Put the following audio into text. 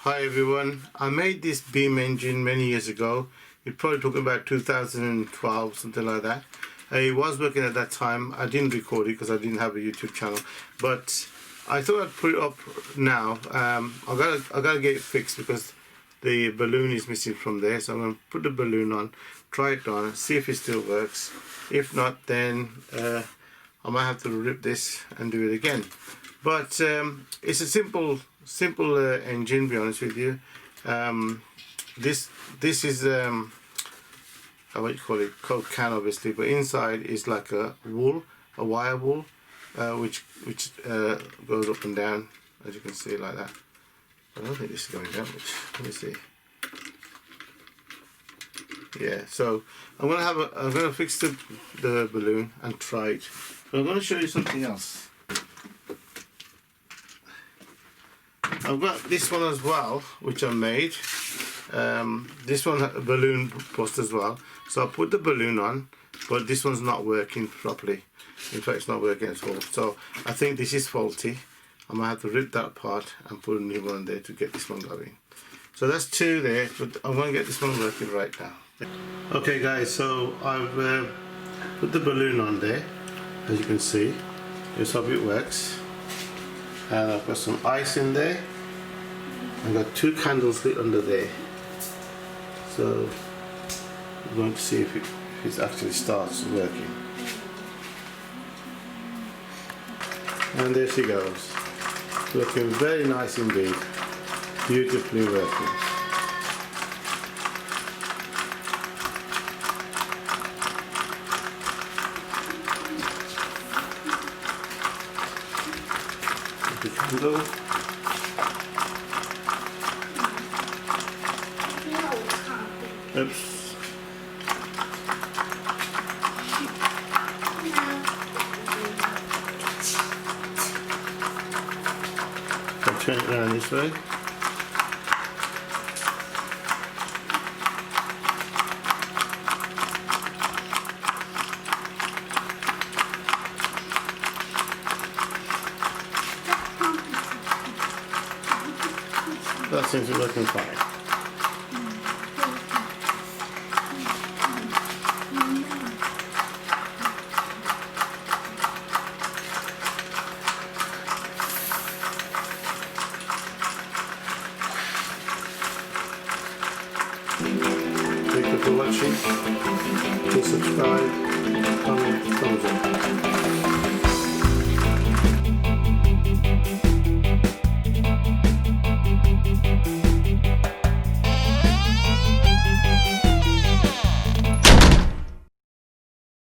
Hi everyone, I made this beam engine many years ago. It probably took about 2012, something like that. It was working at that time. I didn't record it because I didn't have a YouTube channel, but I thought I'd put it up now. I gotta get it fixed because the balloon is missing from there, so I'm gonna put the balloon on, try it on, see if it still works. If not, then I might have to rip this and do it again. But it's a simple engine, to be honest with you. This is what you call it, Volcano obviously, but inside is like a wire wool, which goes up and down, as you can see, like that. I don't think this is going down much. Let me see. Yeah, so I'm gonna fix the balloon and try it. But I'm gonna show you something else. I've got this one as well, which I made. This one had a balloon post as well. So I put the balloon on, but this one's not working properly. In fact, it's not working at all. So I think this is faulty. I might have to rip that apart and put a new one there to get this one going. So that's two there, but I want to get this one working right now. Okay guys, so I've put the balloon on there, as you can see. Just hope it works. And I've got some ice in there. I've got two candles lit under there. So I'm going to see if it actually starts working. And there she goes. Looking very nice indeed. Beautifully working. The candle. Oops. I'll turn it around this way. That seems to be working fine. Thank you for watching. Please subscribe, comment, thumbs up.